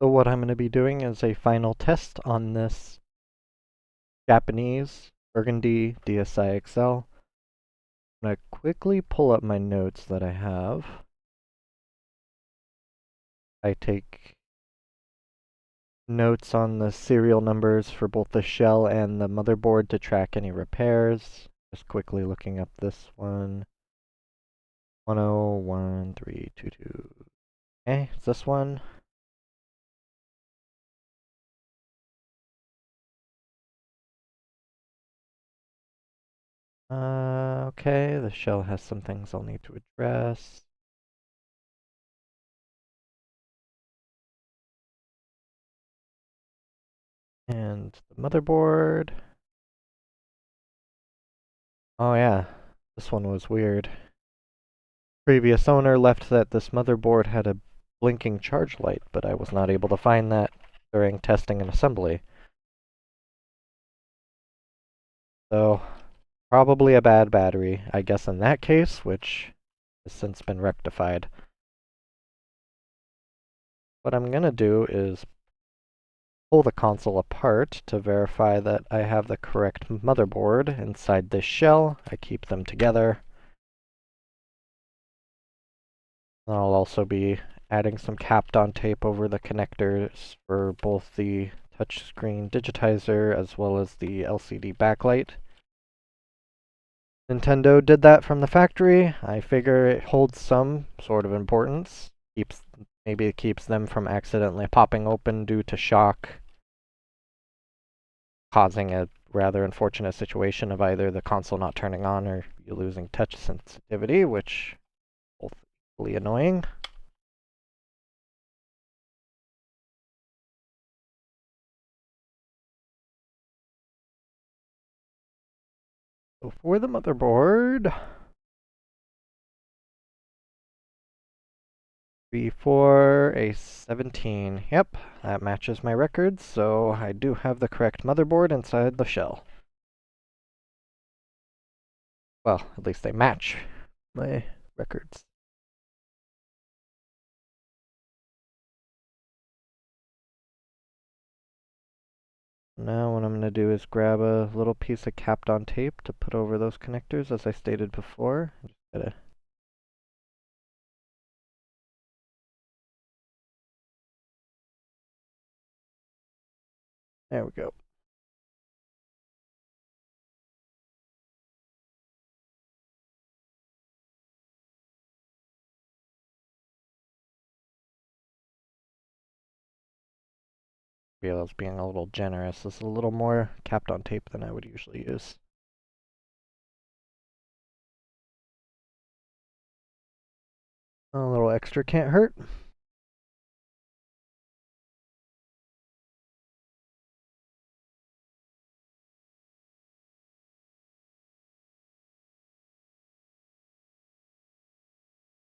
So what I'm going to be doing is a final test on this Japanese Burgundy DSi XL. I'm going to quickly pull up my notes that I have. I take notes on the serial numbers for both the shell and the motherboard to track any repairs. Just quickly looking up this one. 1011322. Okay, it's this one. Okay, the shell has some things I'll need to address. And the motherboard. Oh yeah, this one was weird. Previous owner left that this motherboard had a blinking charge light, but I was not able to find that during testing and assembly. So, probably a bad battery, I guess in that case, which has since been rectified. What I'm going to do is pull the console apart to verify that I have the correct motherboard inside this shell. I keep them together. I'll also be adding some Kapton tape over the connectors for both the touchscreen digitizer as well as the LCD backlight. Nintendo did that from the factory. I figure it holds some sort of importance. Maybe it keeps them from accidentally popping open due to shock, causing a rather unfortunate situation of either the console not turning on or you losing touch sensitivity, which is both equally annoying. So for the motherboard, 3, 4, a 17. Yep, that matches my records, so I do have the correct motherboard inside the shell. Well, at least they match my records. Now what I'm going to do is grab a little piece of Kapton tape to put over those connectors, as I stated before. Just gotta There we go. Maybe I was being a little generous. This is a little more Kapton tape than I would usually use. A little extra can't hurt.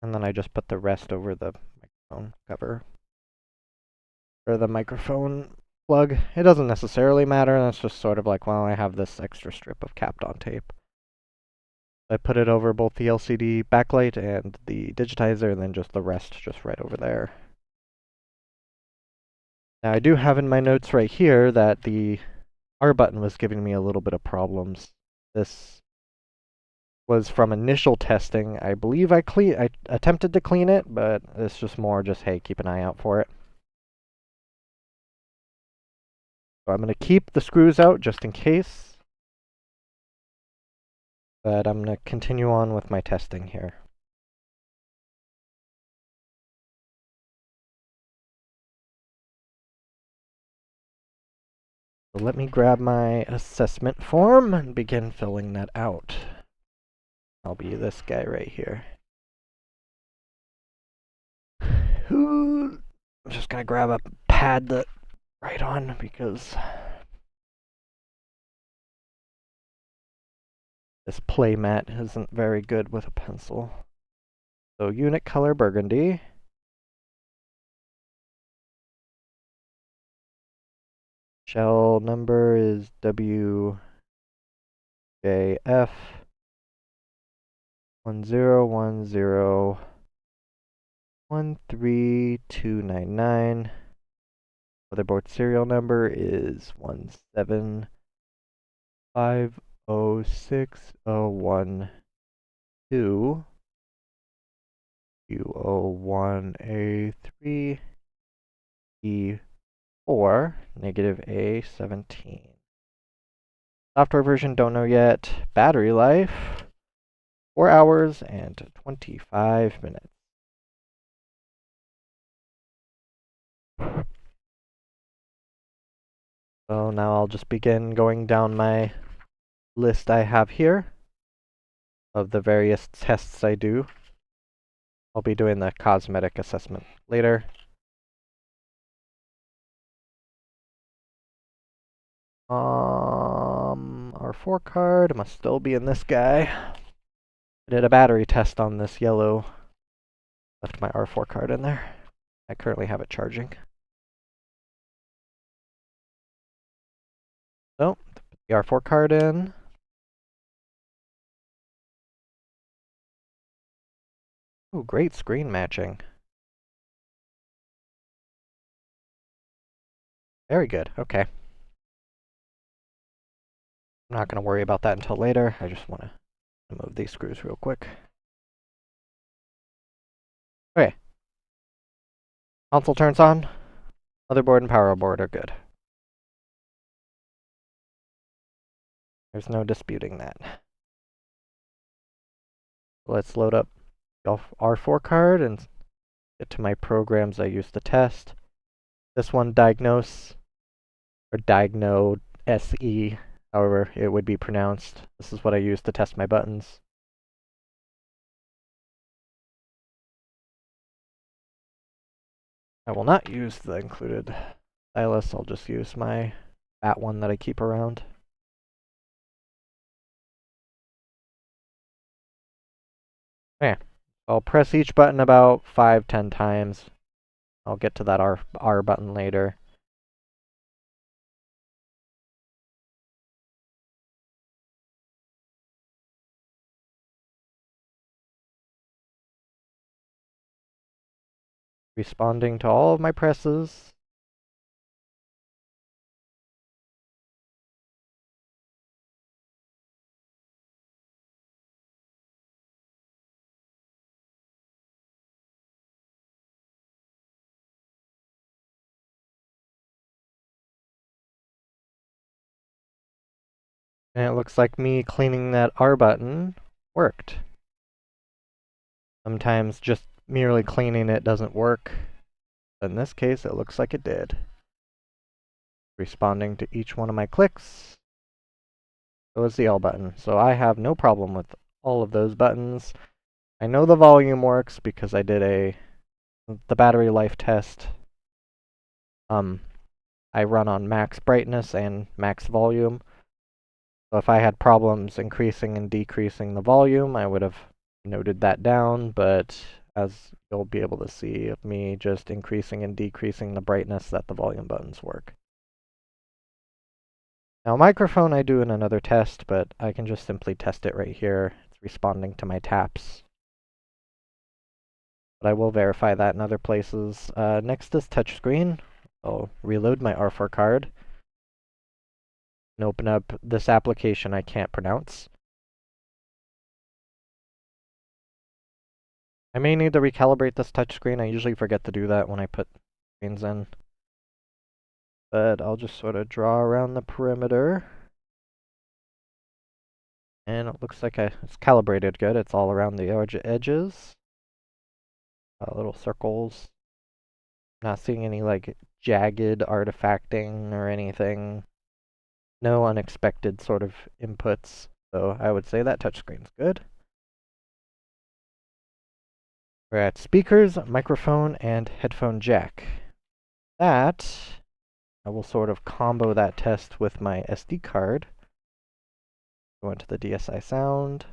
And then I just put the rest over the microphone cover. Or the microphone plug. It doesn't necessarily matter, that's just sort of like, well, I have this extra strip of Kapton tape. I put it over both the LCD backlight and the digitizer, and then just the rest just right over there. Now I do have in my notes right here that the R button was giving me a little bit of problems. This was from initial testing. I believe I attempted to clean it, but it's just more just, hey, keep an eye out for it. So I'm going to keep the screws out just in case. But I'm going to continue on with my testing here. So let me grab my assessment form and begin filling that out. I'll be this guy right here. I'm just going to grab a pad to write on because this playmat isn't very good with a pencil. So unit color burgundy. Shell number is WJF101013299. Motherboard serial number is 175060112 U01A3 E4 negative A17. Software version, don't know yet. Battery life, 4 hours and 25 minutes. So now I'll just begin going down my list I have here of the various tests I do. I'll be doing the cosmetic assessment later. R4 card must still be in this guy. I did a battery test on this yellow. Left my R4 card in there. I currently have it charging. So, put the R4 card in. Ooh, great screen matching. Very good, okay. I'm not going to worry about that until later. I just want to move these screws real quick. Okay. Console turns on. Motherboard and power board are good. There's no disputing that. Let's load up the R4 card and get to my programs I use to test. This one, Diagnose, or Diagno SE, however it would be pronounced. This is what I use to test my buttons. I will not use the included stylus, I'll just use my fat one that I keep around. Okay, I'll press each button about 5-10 times. I'll get to that R button later. Responding to all of my presses. And it looks like me cleaning that R button worked. Sometimes just merely cleaning it doesn't work. In this case, it looks like it did. Responding to each one of my clicks. So is the L button. So I have no problem with all of those buttons. I know the volume works because I did the battery life test. I run on max brightness and max volume. So if I had problems increasing and decreasing the volume, I would have noted that down, but as you'll be able to see of me just increasing and decreasing the brightness, that the volume buttons work. Now microphone I do in another test, but I can just simply test it right here. It's responding to my taps. But I will verify that in other places. Next is touchscreen. I'll reload my R4 card and open up this application I can't pronounce. I may need to recalibrate this touchscreen. I usually forget to do that when I put screens in. But I'll just sort of draw around the perimeter. And it looks like it's calibrated good. It's all around the edges. Little circles. Not seeing any like jagged artifacting or anything. No unexpected sort of inputs. So I would say that touchscreen's good. We're at speakers, microphone, and headphone jack. That, I will sort of combo that test with my SD card. Go into the DSI sound.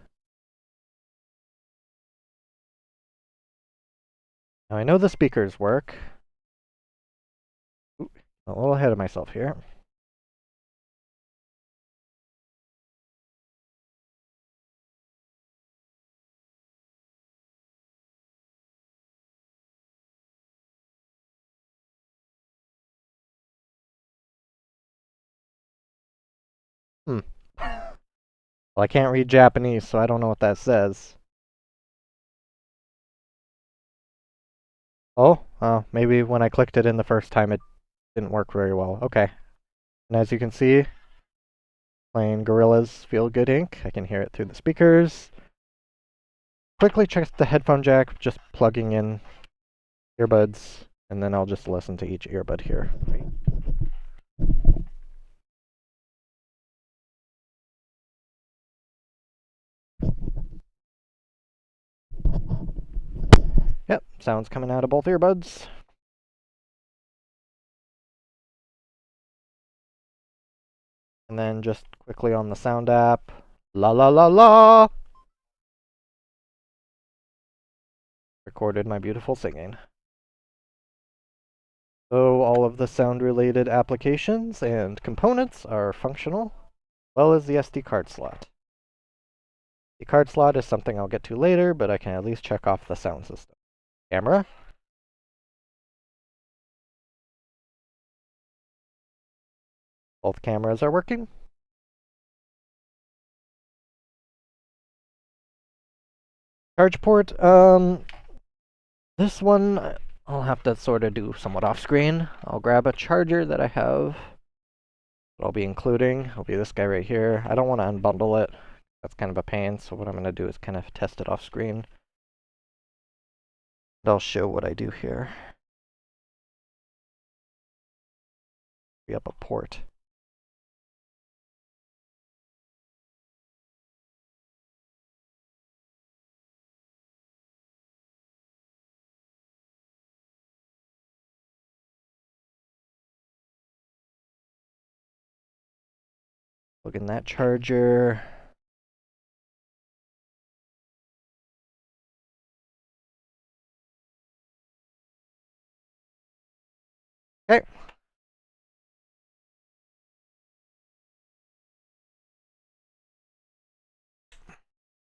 Now I know the speakers work. Ooh, a little ahead of myself here. Well, I can't read Japanese, so I don't know what that says. Oh, maybe when I clicked it in the first time it didn't work very well. Okay. And as you can see, playing Gorilla's Feel Good Inc. I can hear it through the speakers. Quickly check the headphone jack, just plugging in earbuds, and then I'll just listen to each earbud here. Yep, sounds coming out of both earbuds. And then just quickly on the sound app, la la la la, recorded my beautiful singing. So all of the sound-related applications and components are functional, as well as the SD card slot. The card slot is something I'll get to later, but I can at least check off the sound system. Camera. Both cameras are working. Charge port, this one I'll have to sort of do somewhat off screen. I'll grab a charger that I have that I'll be including. It'll be this guy right here. I don't want to unbundle it. That's kind of a pain, so what I'm going to do is kind of test it off screen. And I'll show what I do here. Free up a port. Plug in that charger. Okay.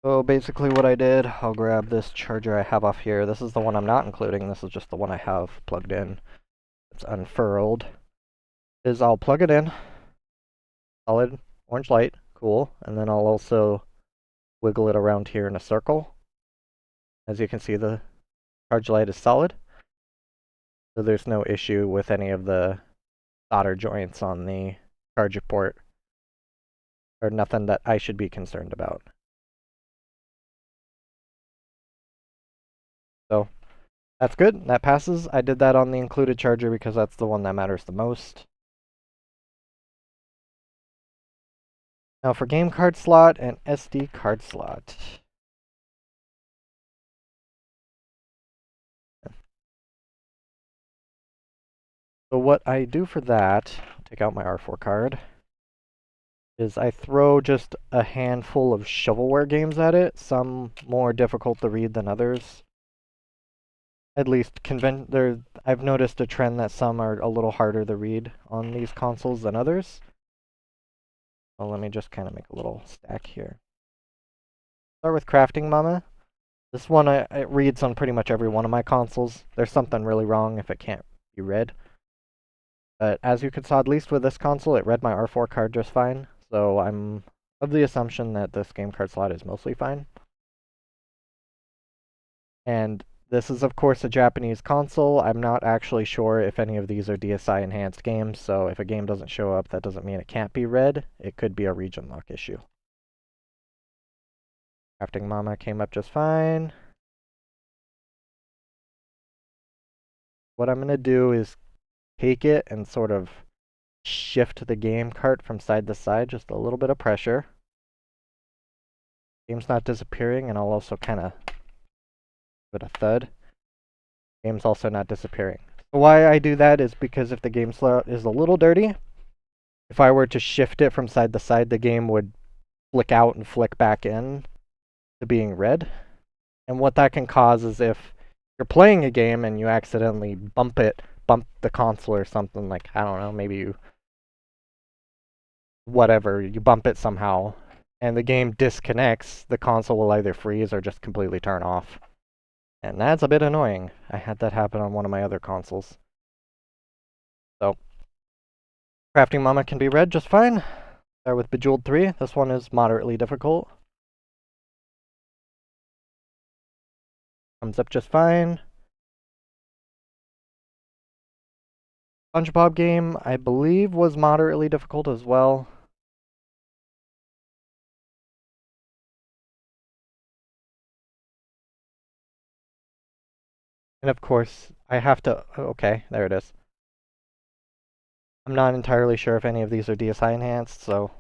So basically what I did, I'll grab this charger I have off here. This is the one I'm not including. This is just the one I have plugged in. It's unfurled. I'll plug it in. Solid orange light. Cool. And then I'll also wiggle it around here in a circle. As you can see, the charge light is solid. So there's no issue with any of the solder joints on the charger port. Or nothing that I should be concerned about. So that's good. That passes. I did that on the included charger because that's the one that matters the most. Now for game card slot and SD card slot. So what I do for that, take out my R4 card, is I throw just a handful of shovelware games at it, some more difficult to read than others. At least I've noticed a trend that some are a little harder to read on these consoles than others. Well, let me just kind of make a little stack here. Start with Crafting Mama. This one it reads on pretty much every one of my consoles. There's something really wrong if it can't be read. But as you can saw, at least with this console, it read my R4 card just fine. So I'm of the assumption that this game card slot is mostly fine. And this is, of course, a Japanese console. I'm not actually sure if any of these are DSI enhanced games, so if a game doesn't show up, that doesn't mean it can't be read. It could be a region lock issue. Crafting Mama came up just fine. What I'm going to do is take it and sort of shift the game cart from side to side, just a little bit of pressure. Game's not disappearing, and I'll also kind of give it a thud. Game's also not disappearing. So why I do that is because if the game slot is a little dirty, if I were to shift it from side to side, the game would flick out and flick back in to being read. And what that can cause is if you're playing a game and you accidentally bump the console or something, like, I don't know, maybe you bump it somehow, and the game disconnects, the console will either freeze or just completely turn off. And that's a bit annoying. I had that happen on one of my other consoles. So, Crafting Mama can be read just fine. Start with Bejeweled 3. This one is moderately difficult. Comes up just fine. SpongeBob game, I believe, was moderately difficult as well. And of course, I have to... Okay, there it is. I'm not entirely sure if any of these are DSI enhanced, so...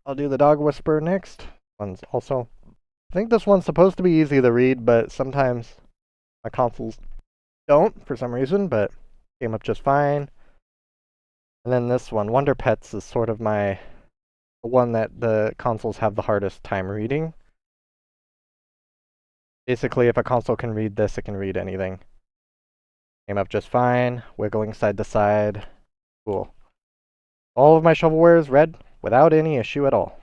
I'll do the Dog Whisperer next. One's also... I think this one's supposed to be easy to read, but sometimes my consoles don't for some reason, but came up just fine. And then this one, Wonder Pets, is sort of the one that the consoles have the hardest time reading. Basically, if a console can read this, it can read anything. Came up just fine, wiggling side to side. Cool. All of my shovelware is red without any issue at all.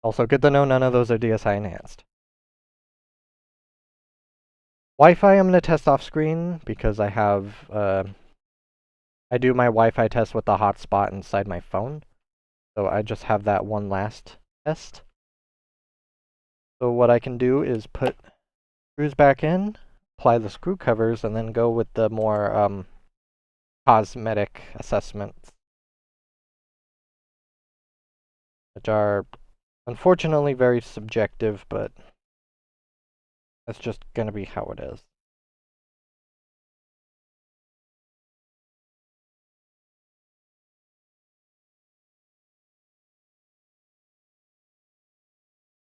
Also good to know none of those are DSI enhanced. Wi-Fi I'm going to test off screen because I have, I do my Wi-Fi test with the hotspot inside my phone. So I just have that one last test. So what I can do is put screws back in, apply the screw covers, and then go with the more cosmetic assessments, which are unfortunately very subjective, but that's just going to be how it is.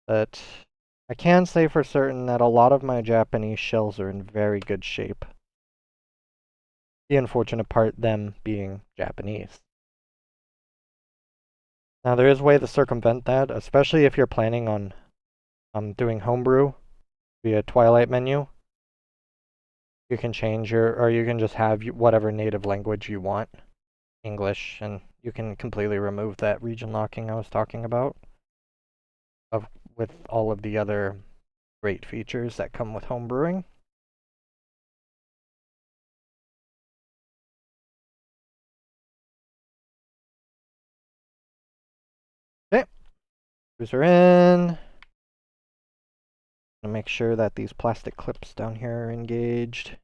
But I can say for certain that a lot of my Japanese shells are in very good shape. The unfortunate part, them being Japanese. Now there is a way to circumvent that, especially if you're planning on doing homebrew via Twilight menu. You can change or you can just have whatever native language you want, English, and you can completely remove that region locking I was talking about, with all of the other great features that come with homebrewing. Okay, screws are in. I'm gonna make sure that these plastic clips down here are engaged.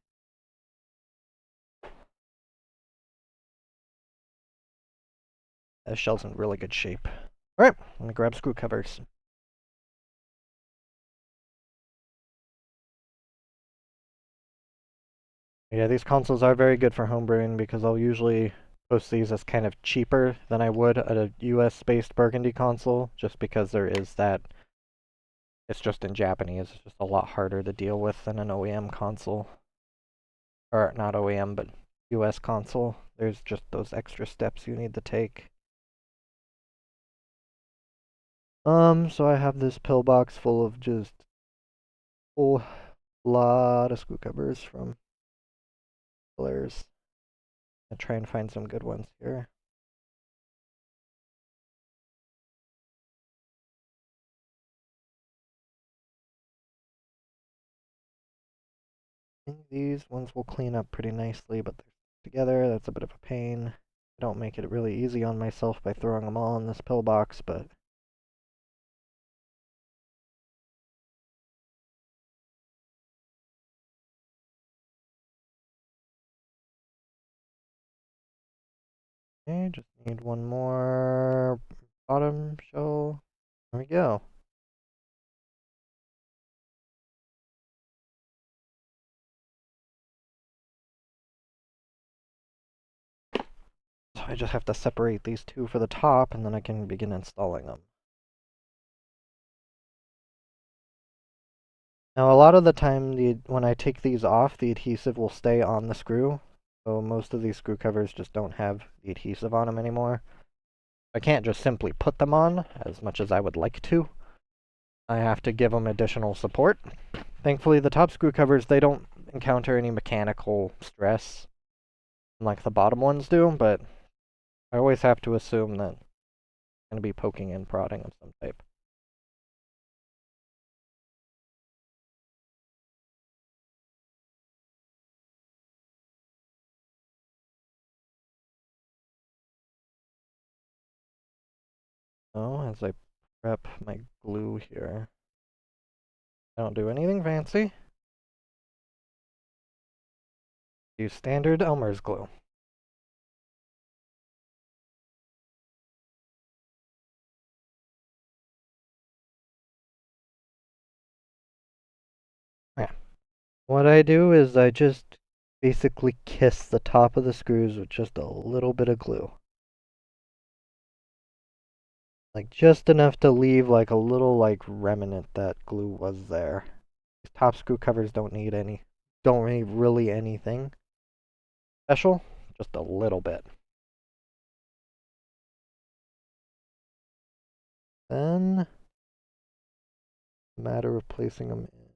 That shell's in really good shape. Alright, let me grab screw covers. Yeah, these consoles are very good for homebrewing because I'll usually post these as kind of cheaper than I would at a US-based Burgundy console, just because there is that. It's just in Japanese. It's just a lot harder to deal with than an OEM console. Or not OEM, but US console. There's just those extra steps you need to take. So I have this pillbox full of just a whole lot of screw covers from colors. I'll try and find some good ones here. These ones will clean up pretty nicely, but they're together. That's a bit of a pain. I don't make it really easy on myself by throwing them all in this pillbox, but okay, just need one more bottom shell. There we go. So I just have to separate these two for the top, and then I can begin installing them. Now, a lot of the time, when I take these off, the adhesive will stay on the screw. So most of these screw covers just don't have the adhesive on them anymore. I can't just simply put them on, as much as I would like to. I have to give them additional support. Thankfully, the top screw covers, they don't encounter any mechanical stress like the bottom ones do, but I always have to assume that I'm going to be poking and prodding of some type. So, as I prep my glue here, I don't do anything fancy. Use standard Elmer's glue. Yeah. What I do is I just basically kiss the top of the screws with just a little bit of glue. Like just enough to leave like a little like remnant that glue was there. These top screw covers don't need really anything special, just a little bit. Then, matter of placing them in.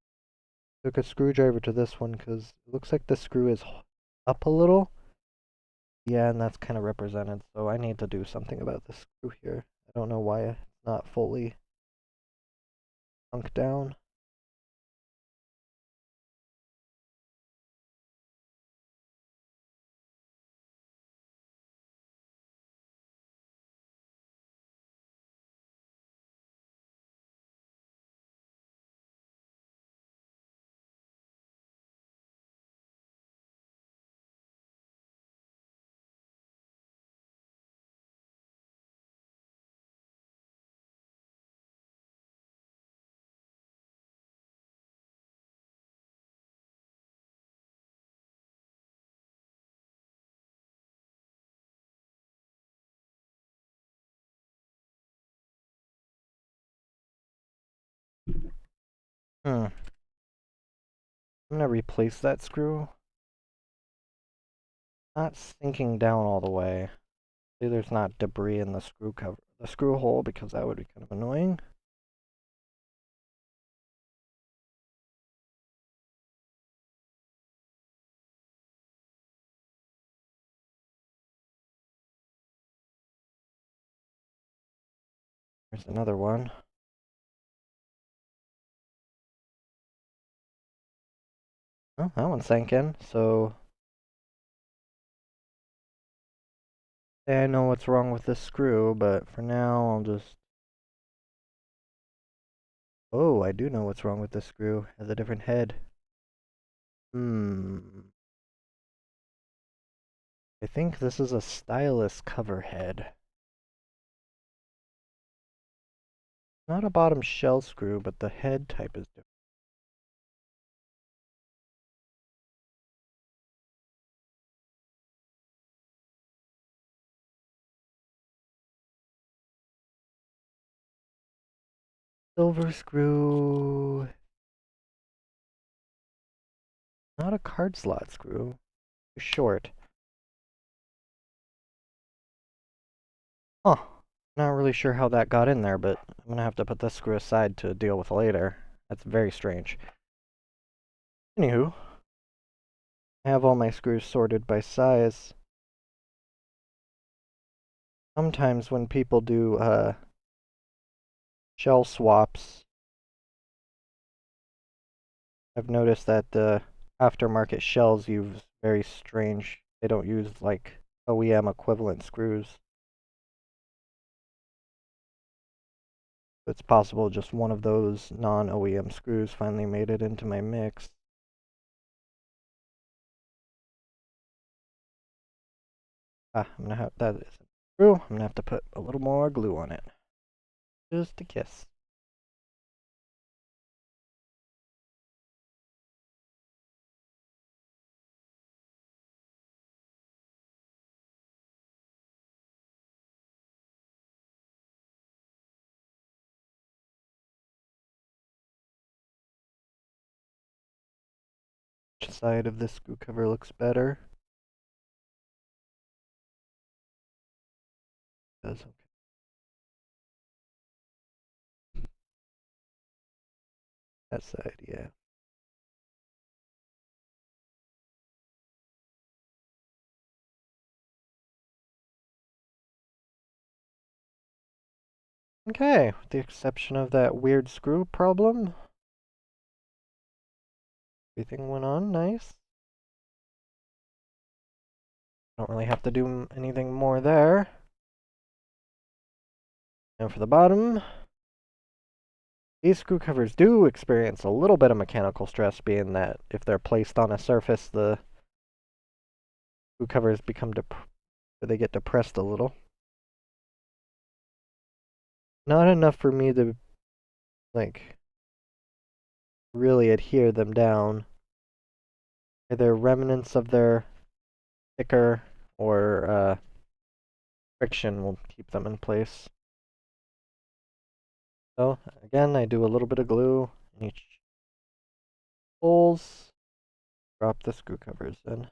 Took a screwdriver to this one because it looks like the screw is up a little. Yeah, and that's kind of represented, so I need to do something about this screw here. I don't know why it's not fully sunk down. I'm gonna replace that screw. Not sinking down all the way. See, there's not debris in the screw hole, because that would be kind of annoying. There's another one. Oh, that one sank in, so I know what's wrong with this screw, but for now I'll just... Oh, I do know what's wrong with this screw. It has a different head. I think this is a stylus cover head. Not a bottom shell screw, but the head type is different. Silver screw. Not a card slot screw. Too short. Huh. Not really sure how that got in there, but I'm gonna have to put this screw aside to deal with later. That's very strange. Anywho, I have all my screws sorted by size. Sometimes when people do shell swaps, I've noticed that the aftermarket shells use very strange. They don't use like OEM equivalent screws. It's possible just one of those non-OEM screws finally made it into my mix. I'm gonna have that is true. I'm gonna have to put a little more glue on it. Just a kiss. Which side of this screw cover looks better? Does okay. That side, yeah. Okay, with the exception of that weird screw problem, everything went on nice. Don't really have to do anything more there. And for the bottom, these screw covers do experience a little bit of mechanical stress, being that if they're placed on a surface, the screw covers they get depressed a little. Not enough for me to, like, really adhere them down. Either remnants of their thicker or friction will keep them in place. So, again, I do a little bit of glue in each holes, drop the screw covers in.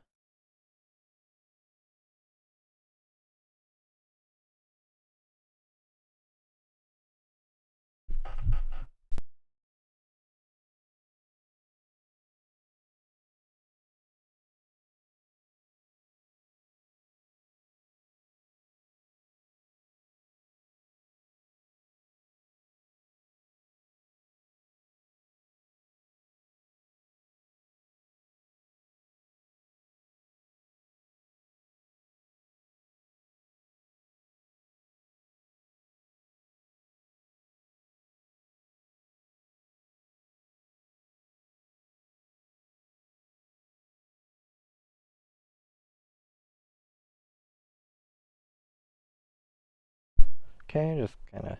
Okay, just kind of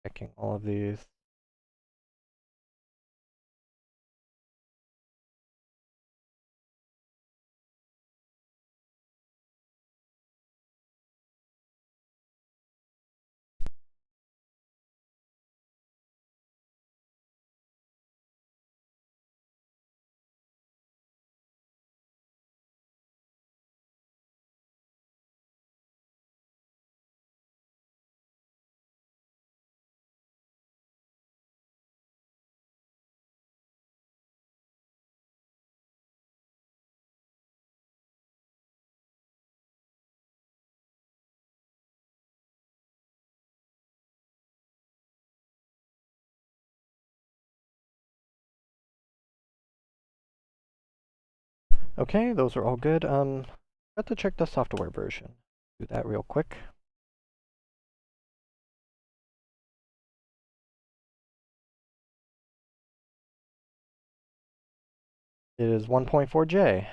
checking all of these. Okay, those are all good. Got to check the software version. Do that real quick. It is 1.4J. I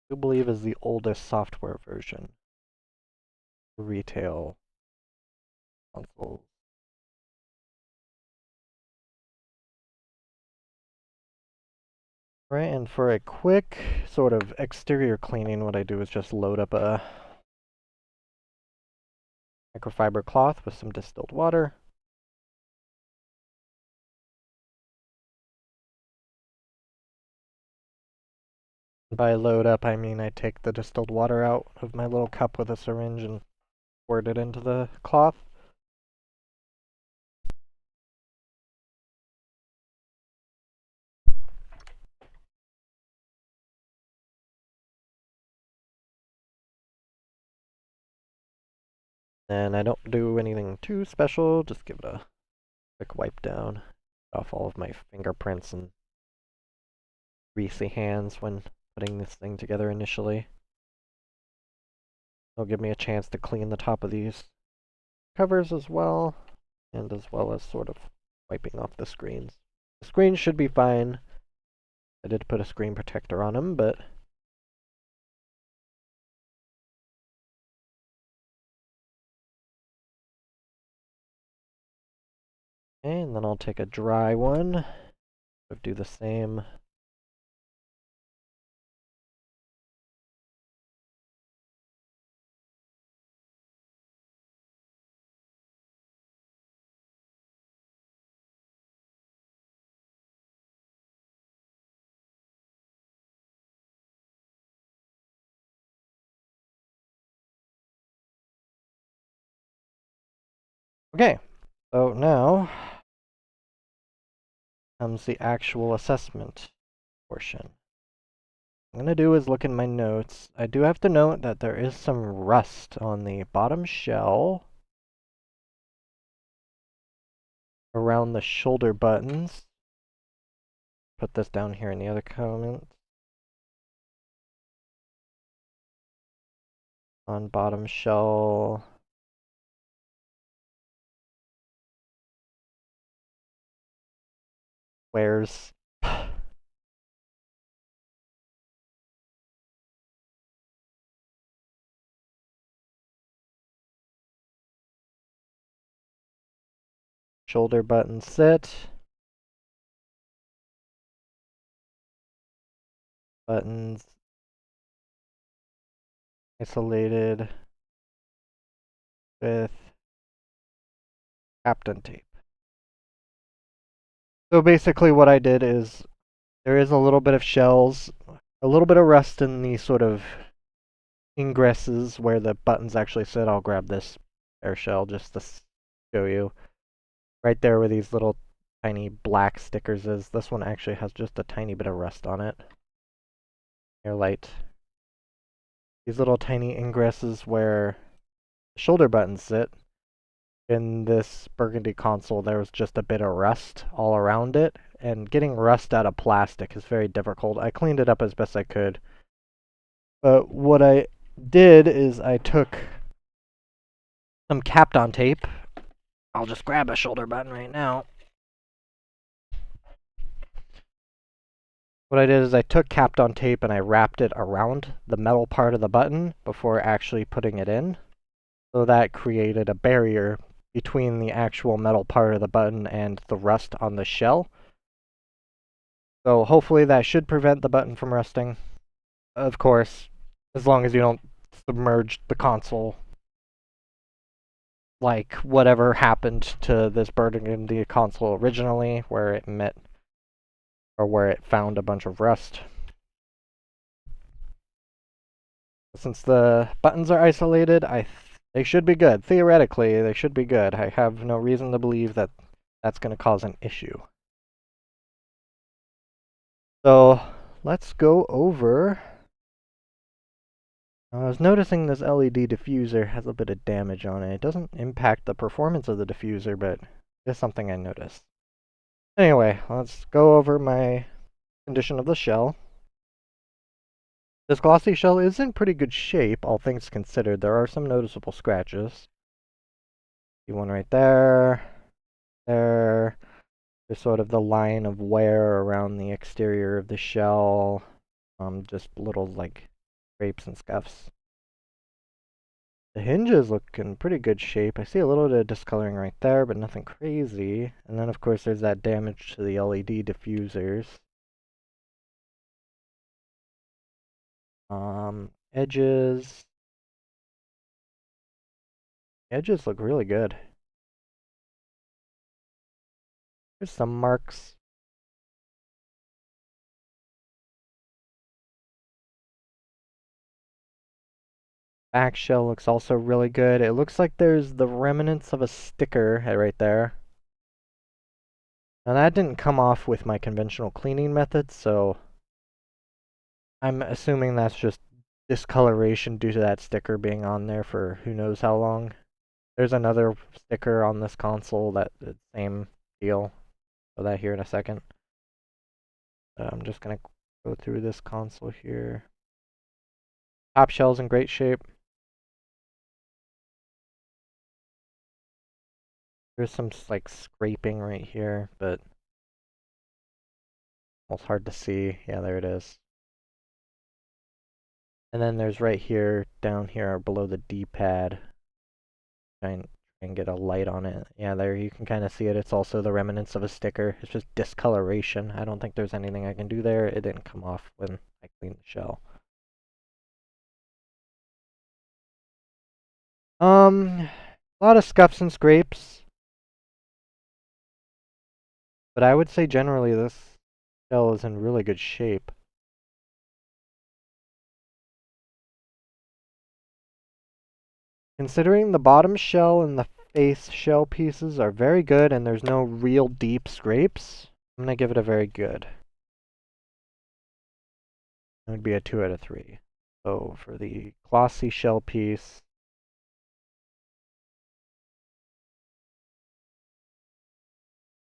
do believe is the oldest software version. Retail consoles. Right, and for a quick sort of exterior cleaning, what I do is just load up a microfiber cloth with some distilled water. By load up, I mean I take the distilled water out of my little cup with a syringe and pour it into the cloth. And I don't do anything too special, just give it a quick wipe down off all of my fingerprints and greasy hands when putting this thing together initially. It'll give me a chance to clean the top of these covers as well, and as well as sort of wiping off the screens. The screens should be fine. I did put a screen protector on them, but okay, and then I'll take a dry one, do the same. Okay, so now comes the actual assessment portion. What I'm going to do is look in my notes. I do have to note that there is some rust on the bottom shell around the shoulder buttons. Put this down here in the other comments. on bottom shell. Where's shoulder button sit? Buttons isolated with Captain tape. So basically what I did is there is a little bit of shells, a little bit of rust in the sort of ingresses where the buttons actually sit. I'll grab this air shell just to show you. Right there where these little tiny black stickers is. This one actually has just a tiny bit of rust on it. Air light. These little tiny ingresses where the shoulder buttons sit. In this Burgundy console, there was just a bit of rust all around it, and getting rust out of plastic is very difficult. I cleaned it up as best I could. But what I did is I took some Kapton tape. I'll just grab a shoulder button right now. What I did is I took Kapton tape and I wrapped it around the metal part of the button before actually putting it in. So that created a barrier between the actual metal part of the button and the rust on the shell. So hopefully that should prevent the button from rusting. Of course, as long as you don't submerge the console like whatever happened to this Burgundy console originally, where it met or where it found a bunch of rust. Since the buttons are isolated, they should be good. Theoretically, they should be good. I have no reason to believe that that's going to cause an issue. So let's go over. I was noticing this LED diffuser has a bit of damage on it. It doesn't impact the performance of the diffuser, but it's something I noticed. Anyway, let's go over my condition of the shell. This glossy shell is in pretty good shape, all things considered. There are some noticeable scratches. See one right there. There. There's sort of the line of wear around the exterior of the shell. Just little, like, scrapes and scuffs. The hinges look in pretty good shape. I see a little bit of discoloring right there, but nothing crazy. And then, of course, there's that damage to the LED diffusers. Edges. Edges look really good. There's some marks. Back shell looks also really good. It looks like there's the remnants of a sticker right there. Now that didn't come off with my conventional cleaning method, so I'm assuming that's just discoloration due to that sticker being on there for who knows how long. There's another sticker on this console that the same deal. Show that here in a second. I'm just gonna go through this console here. Top shell's in great shape. There's some like scraping right here, but almost hard to see. Yeah, there it is. And then there's right here, down here below the D-pad. Try and get a light on it. Yeah, there you can kind of see it. It's also the remnants of a sticker. It's just discoloration. I don't think there's anything I can do there. It didn't come off when I cleaned the shell. A lot of scuffs and scrapes. But I would say generally this shell is in really good shape. Considering the bottom shell and the face shell pieces are very good and there's no real deep scrapes, I'm going to give it a very good. It would be a 2 out of 3. So for the glossy shell piece,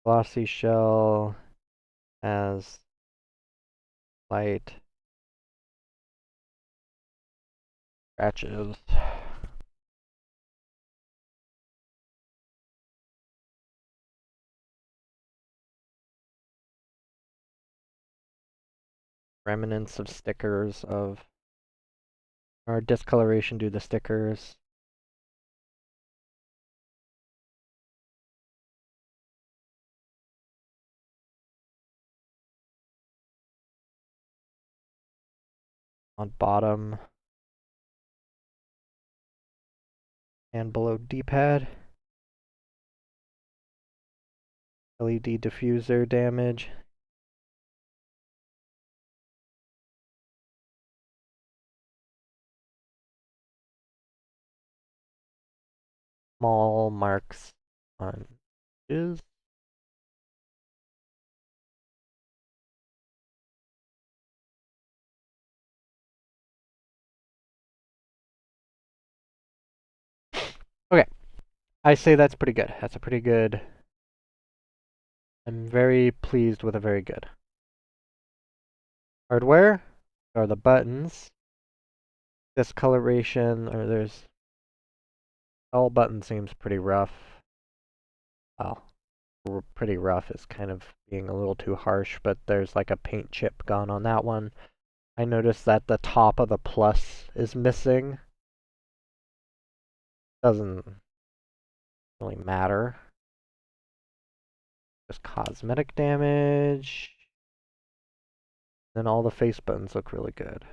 glossy shell has light scratches. Remnants of stickers of, or discoloration due to stickers. On bottom and below D-pad. LED diffuser damage. Small marks on edges. Okay, I say that's pretty good. That's a pretty good. I'm very pleased with a very good. Hardware are the buttons. Discoloration, or there's all button seems pretty rough. Wow, pretty rough is kind of being a little too harsh, but there's like a paint chip gone on that one. I noticed that the top of the plus is missing. Doesn't really matter. Just cosmetic damage. Then all the face buttons look really good.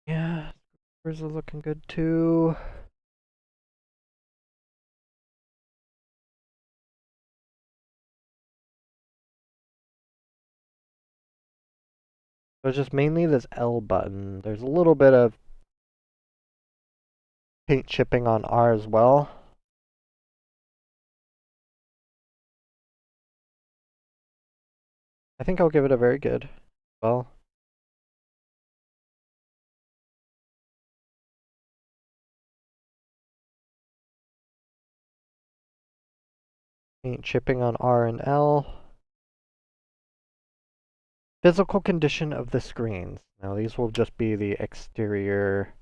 Yeah, screws are looking good too. So it's just mainly this L button. There's a little bit of paint chipping on R as well. I think I'll give it a very good. Well, paint chipping on R and L. Physical condition of the screens. Now these will just be the exterior.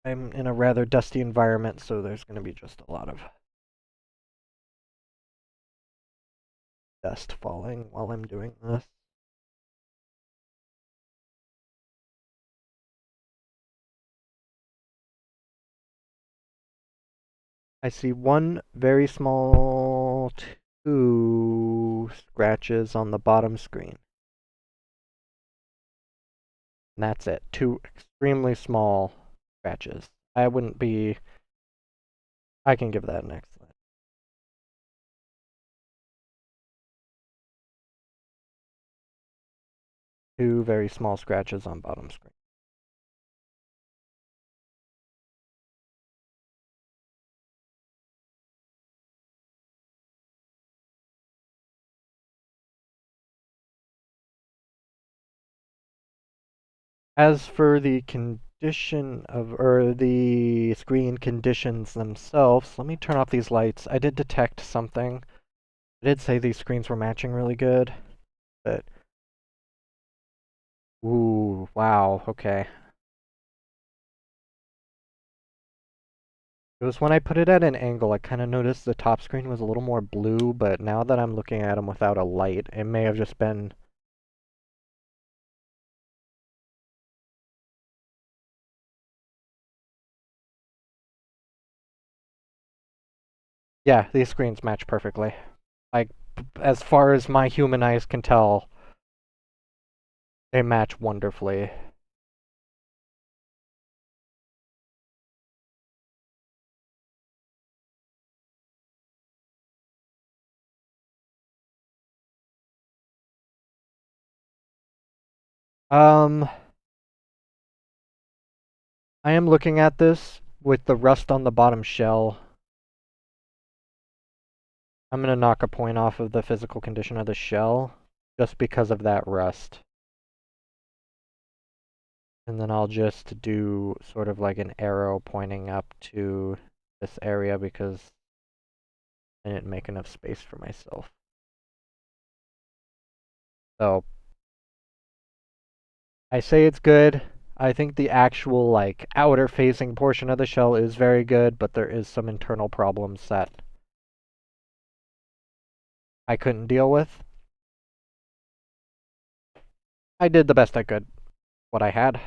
I'm in a rather dusty environment, so there's going to be just a lot of dust falling while I'm doing this. I see one very small, two scratches on the bottom screen. And that's it. Two extremely small scratches. I wouldn't be... I can give that an excellent. Two very small scratches on bottom screen. As for the condition of, or the screen conditions themselves, let me turn off these lights. I did detect something. I did say these screens were matching really good, but... Ooh, wow, okay. It was when I put it at an angle, I kind of noticed the top screen was a little more blue, but now that I'm looking at them without a light, it may have just been... Yeah, these screens match perfectly. Like, as far as my human eyes can tell, they match wonderfully. I am looking at this. with the rust on the bottom shell, I'm going to knock a point off of the physical condition of the shell just because of that rust. And then I'll just do sort of like an arrow pointing up to this area because I didn't make enough space for myself. So I say it's good. I think the actual like outer facing portion of the shell is very good, but there is some internal problems that I couldn't deal with. I did the best I could, what I had.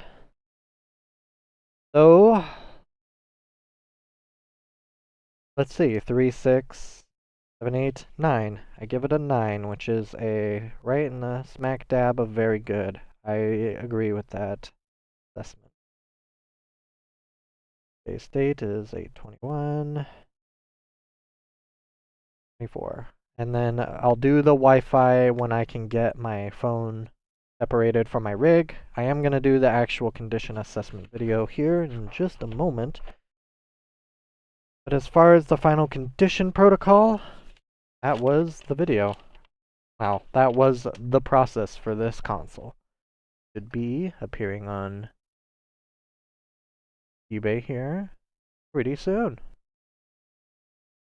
So, let's see, 3, 6, 7, 8, 9. I give it a 9, which is a right in the smack dab of very good. I agree with that assessment. Base date is 8/21, 24. And then I'll do the Wi-Fi when I can get my phone separated from my rig. I am going to do the actual condition assessment video here in just a moment. But as far as the final condition protocol, that was the video. Wow, that was the process for this console. Should be appearing on eBay here pretty soon.